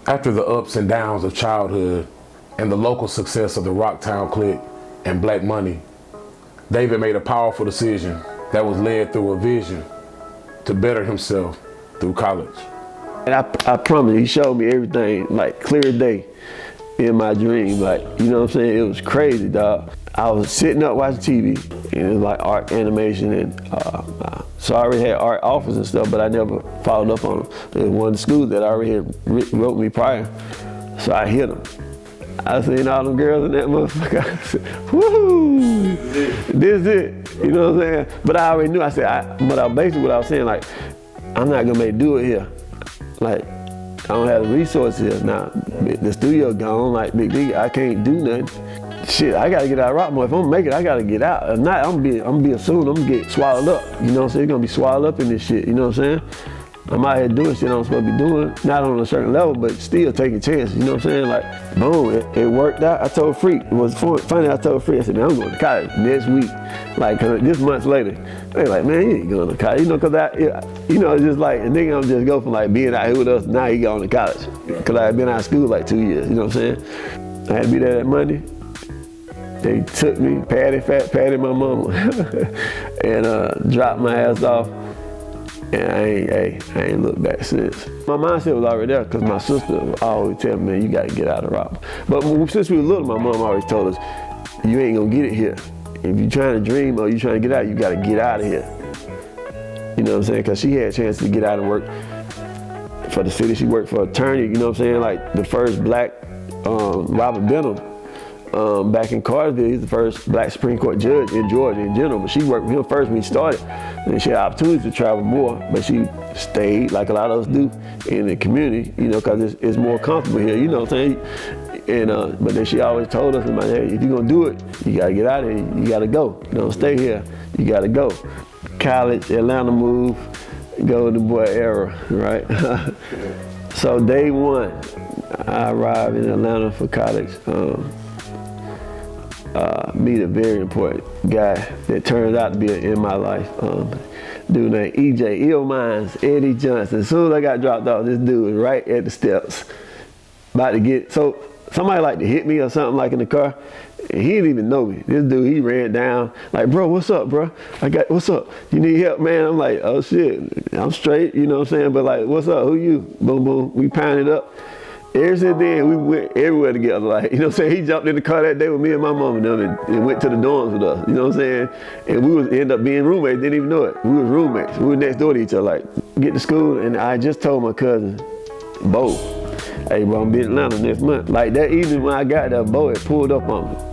After the ups and downs of childhood and the local success of the Rocktown clique and Black Money, David made a powerful decision that was led through a vision to better himself through college. And I promise, he showed me everything, like clear as day in my dream. Like, you know what I'm saying? It was crazy, dog. I was sitting up watching TV, and it was like art, animation, and so I already had art offers and stuff, but I never followed up on them. There was one of the schools that already had wrote me prior, so I hit them. I seen all them girls in that motherfucker. I said, woo! This is it. You know what I'm saying? But I already knew. I said, basically what I was saying, like, I'm not gonna make it do it here. Like, I don't have the resources here. Now, the studio gone, like, big D, I can't do nothing. Shit, I gotta get out of Rockmore. If I'm gonna make it, I gotta get out. If not, I'm gonna be assumed, I'm gonna get swallowed up. You know what I'm saying? You're gonna be swallowed up in this shit, you know what I'm saying? I'm out here doing shit I'm supposed to be doing, not on a certain level, but still taking chances, you know what I'm saying? Like, boom, it worked out. I told Freak, it was funny, I told Freak, I said, man, I'm going to college next week. Like, this months later. They like, man, you ain't going to college. You know, cause it's just like, a nigga don't just go from like being out here with us, now he going to college. Cause I had been out of school like 2 years, you know what I'm saying? I had to be there that Monday. They took me, patted my mama, and dropped my ass off. And I ain't looked back since. My mindset was already there because my sister always tell me, man, you gotta get out of Rockmore. But since we were little, my mom always told us, you ain't gonna get it here. If you're trying to dream or you're trying to get out, you gotta get out of here. You know what I'm saying? Because she had a chance to get out and work for the city. She worked for an attorney, you know what I'm saying? Like the first black Robert Benham. Back in Cartersville, he's the first black Supreme Court judge in Georgia in general, but she worked with him first when he started. And she had opportunities to travel more, but she stayed, like a lot of us do, in the community, you know, because it's more comfortable here, you know what I'm saying? And but then she always told us, hey, if you're gonna do it, you gotta get out of here, you gotta go. You don't stay here, you gotta go. College, Atlanta move, golden boy era, right? So day one, I arrived in Atlanta for college. Meet a very important guy that turned out to be in my life. Dude named EJ, Ill Minds, Eddie Johnson. As soon as I got dropped off, this dude was right at the steps, about to get, so somebody like to hit me or something like in the car, and he didn't even know me. This dude, he ran down, like, bro, what's up, bro? What's up? You need help, man? I'm like, oh shit, I'm straight, you know what I'm saying? But like, what's up, who you? Boom, boom, we pounded up. Ever since then, we went everywhere together. Like, you know what I'm saying? He jumped in the car that day with me and my mom and them and went to the dorms with us. You know what I'm saying? And we ended up being roommates, didn't even know it. We were roommates. We were next door to each other. Like, get to school, and I just told my cousin, Bo, hey, bro, I'm be in Atlanta next month. Like, that evening when I got there, Bo had pulled up on me.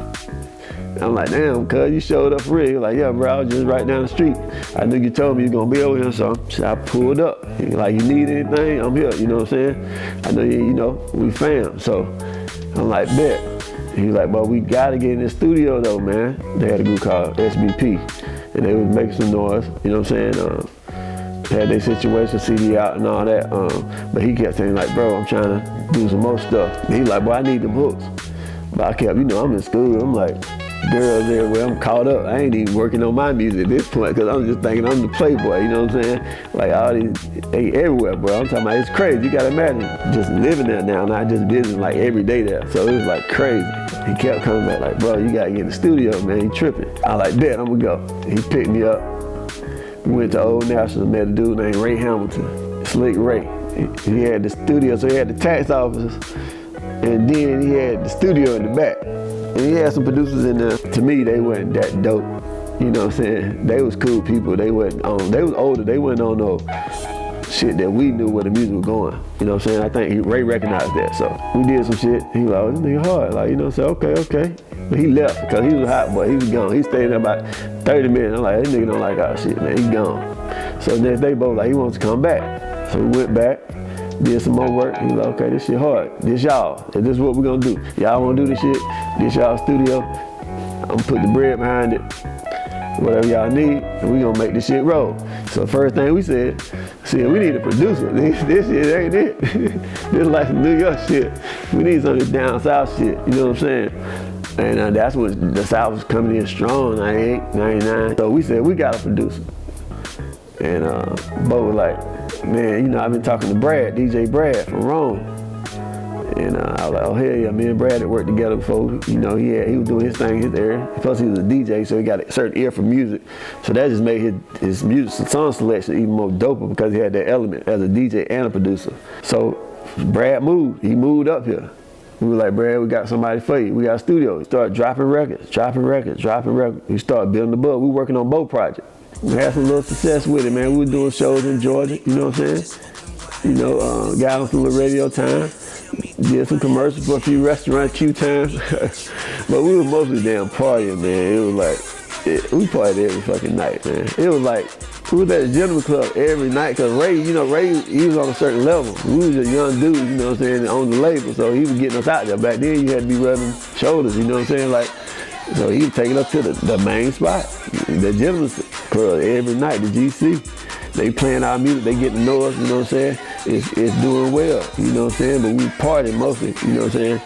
I'm like, damn, cuz, you showed up for real. He was like, yeah, bro, I was just right down the street. I knew you told me you were gonna be over here, so I pulled up. He was like, you need anything? I'm here, you know what I'm saying? I know you know, we fam. So I'm like, bet. He was like, but we gotta get in the studio though, man. They had a group called SBP, and they was making some noise, you know what I'm saying? Had their situation, CD out and all that. But he kept saying like, bro, I'm trying to do some more stuff. He was like, boy, I need the books. But I kept, you know, I'm in school, I'm like, girls everywhere, I'm caught up. I ain't even working on my music at this point because I'm just thinking I'm the playboy, you know what I'm saying? Like all these, they everywhere, bro. I'm talking about, it's crazy. You gotta imagine just living there now, not just visiting like every day there. So it was like crazy. He kept coming back like, bro, you gotta get in the studio, man, you tripping. I like, bet, I'm gonna go. He picked me up. We went to Old National, met a dude named Ray Hamilton, Slick Ray. He had the studio, so he had the tax offices, and then he had the studio in the back. And he had some producers in there. To me, they weren't that dope. You know what I'm saying? They was cool people. They wasn't on, they was older. They wasn't on no shit that we knew where the music was going. You know what I'm saying? I think Ray recognized that. So we did some shit. He was like, oh, this nigga hard. Like, you know, so okay. But he left because he was a hot boy. He was gone. He stayed there about 30 minutes. I'm like, this nigga don't like our shit, man. He gone. So the next day, both like, he wants to come back. So we went back. Did some more work. He was like, okay, this shit hard. This y'all. This is what we're gonna do. Y'all wanna do this shit? This y'all studio. I'm gonna put the bread behind it. Whatever y'all need, and we gonna make this shit roll. So first thing we said, we need a producer. This shit ain't it. This is like some New York shit. We need some of this down south shit. You know what I'm saying? And that's when the South was coming in strong, 98, 99. So we said, we got a producer. And Bo was like, man, you know, I've been talking to Brad, DJ Brad from Rome. And I was like, oh hell yeah, me and Brad had worked together before. He was doing his thing, his area. Plus he was a DJ, so he got a certain ear for music. So that just made his music song selection even more doper because he had that element as a DJ and a producer. So Brad moved. He moved up here. We were like, Brad, we got somebody for you. We got a studio. He started dropping records. We started building the bug. We were working on both projects. We had some little success with it, man. We were doing shows in Georgia, you know what I'm saying? Got on some little radio time. Did some commercials for a few restaurants, few times. But we were mostly damn partying, man. It was like, we partied every fucking night, man. It was like, we was at the gentleman club every night, cause Ray, he was on a certain level. We was a young dude, you know what I'm saying, on the label, so he was getting us out there. Back then, you had to be rubbing shoulders, you know what I'm saying, like, so he was taking us to the main spot, the gentleman club every night, the GC. They playing our music, they getting to know us, you know what I'm saying. It's doing well, you know what I'm saying, but we partied mostly, you know what I'm saying.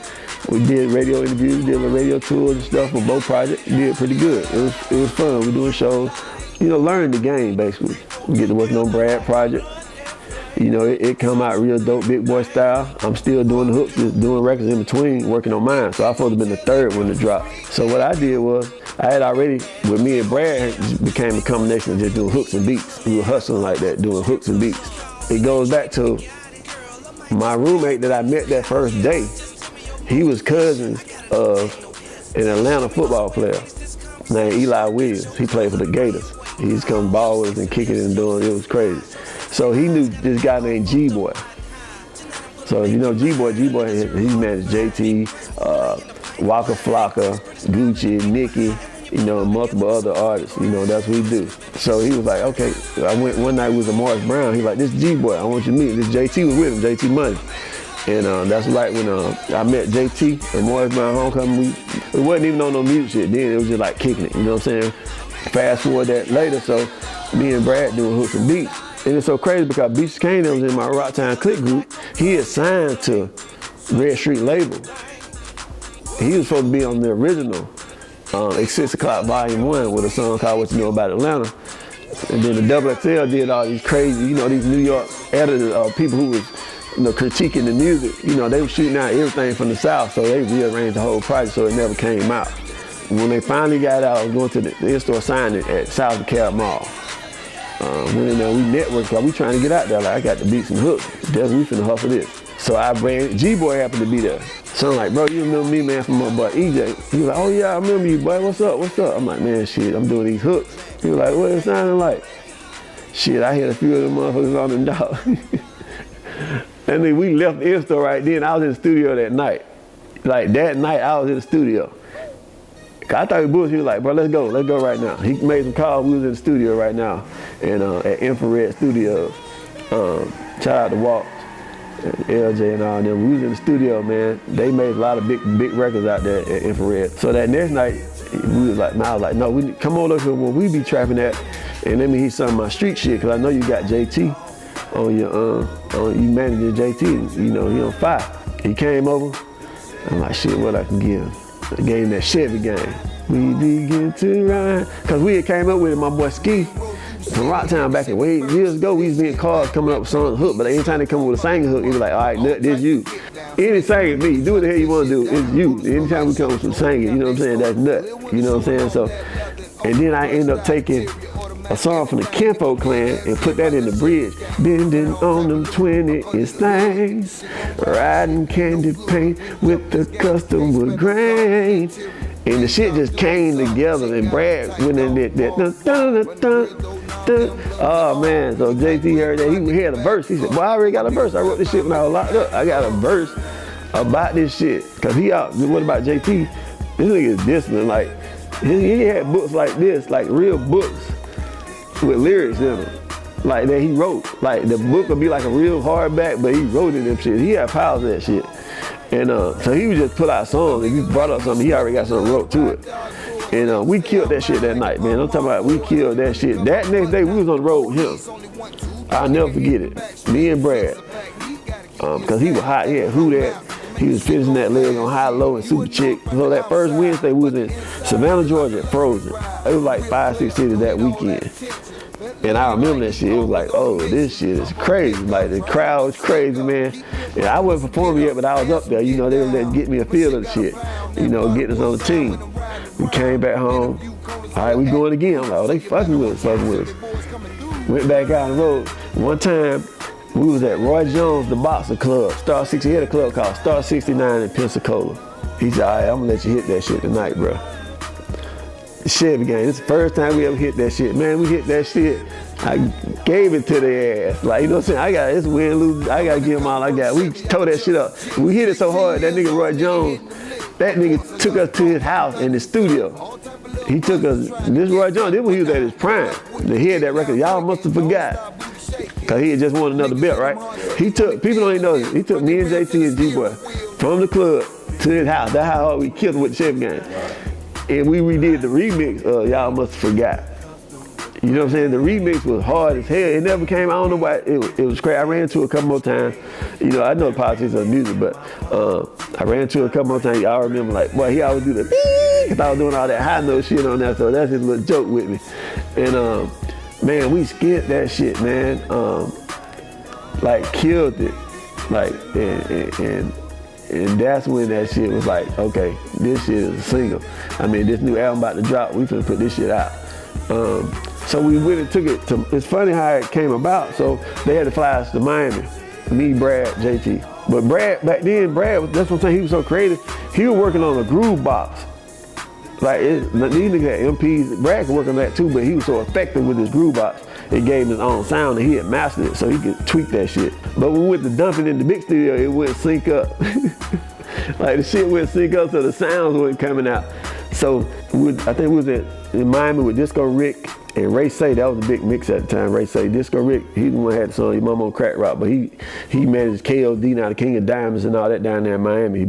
We did radio interviews, did the radio tours and stuff for both projects. Did pretty good. It was fun. We doing shows. Learn the game, basically. We get to working on Brad project. It come out real dope, big boy style. I'm still doing the hooks, just doing records in between, working on mine. So I supposed to have been the third one to drop. So what I did was, I had already, with me and Brad, it became a combination of just doing hooks and beats. We were hustling like that, doing hooks and beats. It goes back to my roommate that I met that first day. He was cousins of an Atlanta football player named Eli Williams. He played for the Gators. He used to come ballers and kicking and doing, it was crazy. So he knew this guy named G-Boy. So if you know G-Boy, he managed JT, Waka Flocka, Gucci, Nicki, multiple other artists, that's what he do. So he was like, okay, I went one night with Morris Brown, he like, this G-Boy, I want you to meet. This JT was with him, JT Money. And that's right when I met JT and Morris Brown Homecoming, we wasn't even on no music shit then, it was just like kicking it, you know what I'm saying? Fast forward that later, so me and Brad doing hooks and beats. And it's so crazy because Beach Kane that was in my Rocktown click group, he is signed to Red Street label. He was supposed to be on the original It's 6 O'Clock Volume 1 with a song called What You Know About Atlanta. And then the Double XL did all these crazy, these New York editors, people who was critiquing the music. They were shooting out everything from the South, so they rearranged the whole project so it never came out. When they finally got out, I was going to the in-store signing at South DeKalb Mall. Went in there, we networked, cause we trying to get out there, like I got the beats and hooks. We finna hustle this. So I ran, G-Boy happened to be there. So I'm like, bro, you remember me, man, from my boy EJ? He was like, oh yeah, I remember you, boy, what's up? I'm like, man, shit, I'm doing these hooks. He was like, what it sounding like? Shit, I hit a few of them motherfuckers on them dogs. And then we left the in-store right then, I was in the studio that night. Like that night, I was in the studio. I thought he was bullshit. He was like, bro, let's go right now. He made some calls, we was in the studio right now, and at Infrared Studios. Shout out to Walt, and LJ and all of them. We was in the studio, man. They made a lot of big records out there at Infrared. So that next night, I was like, no, come on up here where we be trapping at, and let me hear some of my street shit, cause I know you got JT on your, you managing JT, he on fire. He came over, I'm like, shit, what I can give him? I gave him that Chevy Game. We begin to ride. Cause we had came up with it, my boy Ski from Rocktown back in years ago. We used to be in cars coming up with songs hook, but anytime they come up with a singing hook, he was like, all right, Nut, this you. Any singing me, do what the hell you want to do, it's you. Anytime we come with some singing, you know what I'm saying, that's Nut, you know what I'm saying? So, and then I end up taking a song from the Kenpo Clan and put that in the bridge. Bending on them 20-inch things, riding candy paint with the custom wood grain. And the shit just came together, and Brad went in there. Oh man, so JT heard that, he had a verse. He said, well, I already got a verse. I wrote this shit when I was locked up. I got a verse about this shit. Cause what about JT? This nigga is disciplined. Like, he had books like this, like real books with lyrics in them, like that he wrote. Like the book would be like a real hardback, but he wrote in them shit. He had piles of that shit. And so he would just put out songs. If you brought up something, he already got something wrote to it. And we killed that shit that night, man. I'm talking about we killed that shit. That next day, we was on the road with him. I'll never forget it. Me and Brad. Cause he was hot, he had Who That. He was finishing that leg on High Low and Super Chick. So that first Wednesday, we was in Savannah, Georgia, Frozen. It was like 5, 6 cities that weekend. And I remember that shit. It was like, oh, this shit is crazy. Like the crowd was crazy, man. And I wasn't performing yet, but I was up there. You know, they were getting me a feel of the shit. You know, getting us on the team. We came back home. All right, we going again. I'm like, oh, they fucking with us. Went back out on the road. One time, we was at Roy Jones, the boxer club. Star 60, he had a club called Star 69 in Pensacola. He said, all right, I'm gonna let you hit that shit tonight, bro. The Chevy Game, this is the first time we ever hit that shit. Man, we hit that shit. I gave it to their ass. Like, you know what I'm saying? It's win, lose, I gotta give them all I got. We tore that shit up. We hit it so hard, that nigga Roy Jones, that nigga took us to his house in the studio. He took us, this Roy Jones, this when he was at his prime. He had that record, y'all must have forgot. Cause he had just won another belt, right? He took, people don't even know this, he took me and JT and G-Boy from the club to his house. That's how hard we killed him with the Chevy Game. And we redid the remix of Y'all Must Have Forgot. You know what I'm saying? The remix was hard as hell. It never came, I don't know why, it was crazy. I ran into it a couple more times. You know, I know the politics of music, but I ran into it a couple more times. Y'all remember like, boy, he always do the cause I was doing all that high note shit on that, so that's his little joke with me. And man, we skipped that shit, man. Like killed it. Like, and that's when that shit was like, okay, this shit is a single. I mean, this new album about to drop, we finna put this shit out. So we went and took it to, it's funny how it came about. So they had to fly us to Miami, me, Brad, JT. But Brad, back then, that's what I'm saying, he was so creative. He was working on a groove box. Like, these niggas had MPs, Brad could work on that too, but he was so effective with his groove box, it gave him his own sound and he had mastered it so he could tweak that shit. But when we went to dump it in the mix studio, it wouldn't sync up. Like the shit wouldn't sync up so the sounds weren't coming out. So I think we was in Miami with Disco Rick and Ray Say. That was a big mix at the time. Ray Say, Disco Rick, he the one who had the song Your Mama on Crack Rock, but he managed KOD, now the King of Diamonds and all that down there in Miami. He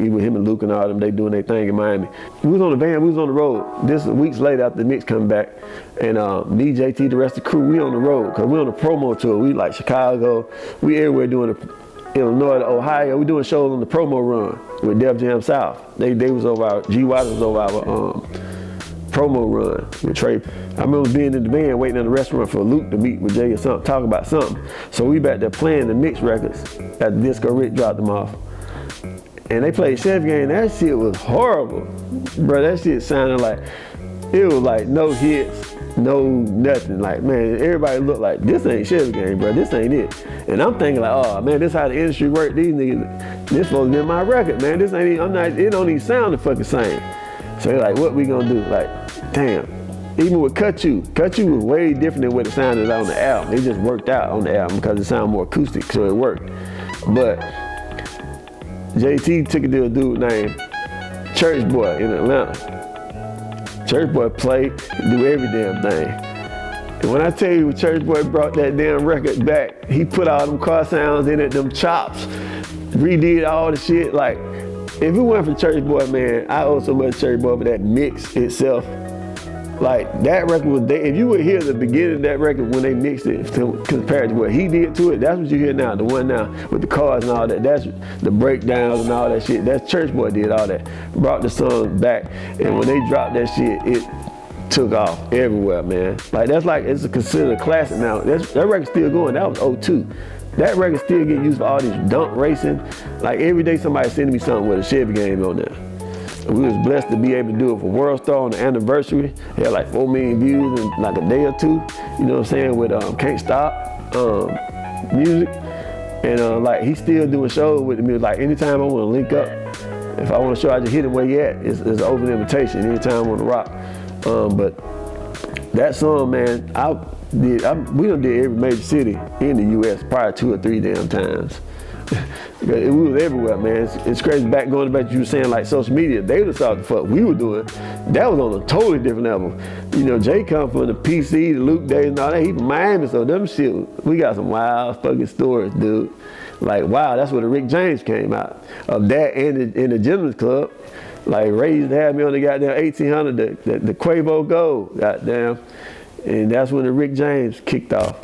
with him and Luke and all them, they doing their thing in Miami. We was on the van, we was on the road. This weeks later after the mix come back, and me, JT, the rest of the crew, we on the road, cause we on a promo tour. We like Chicago, we everywhere doing Illinois to Ohio. We doing shows on the promo run with Def Jam South. They was over our, G Waters was over our promo run with Trey. I remember being in the van waiting in the restaurant for Luke to meet with Jay or something, talk about something. So we back there playing the mix records after Disco Rick dropped them off. And they played Chevy Game. That shit was horrible. Bro, that shit sounded like, it was like no hits, no nothing. Like, man, everybody looked like, this ain't Chevy Game, bro, this ain't it. And I'm thinking like, oh man, this how the industry work. These niggas, this supposed to be my record, man. This ain't even, it don't even sound the fucking same. So they're like, what we gonna do? Like, damn. Even with Cut You was way different than what it sounded on the album. It just worked out on the album because it sounded more acoustic, so it worked. But JT took it to a dude named Church Boy in Atlanta. Church Boy played, do every damn thing. And when I tell you Church Boy brought that damn record back, he put all them car sounds in it, them chops, redid all the shit. Like, if it weren't for Church Boy, man, I owe so much Church Boy for that mix itself. Like, that record was, if you would hear the beginning of that record when they mixed it compared to what he did to it, that's what you hear now, the one now with the cars and all that, that's the breakdowns and all that shit. That's Church Boy did all that, brought the song back, and when they dropped that shit, it took off everywhere, man. Like, that's like, it's considered a classic now. That record's still going, that was 02. That record still get used for all these dunk racing. Like, every day somebody sending me something with a Chevy Game on there. We was blessed to be able to do it for World Star on the anniversary. It had like 4 million views in like a day or two. You know what I'm saying? With Can't Stop music. And like, he's still doing shows with me. Like, anytime I want to link up, if I want to show, I just hit him where he at. It's an open invitation anytime I want to rock. But that song, man, we done did every major city in the U.S. probably 2 or 3 damn times. We was everywhere, man. It's crazy. Going back to you saying like social media, they would have saw the fuck we were doing. That was on a totally different level. You know, Jay come from the PC, the Luke days and all that. He from Miami, so them shit, we got some wild fucking stories, dude. Like, wow, that's where the Rick James came out of that and in the Gentleman's Club. Like, Ray used to have me on the goddamn 1800, the Quavo Gold, goddamn. And that's when the Rick James kicked off.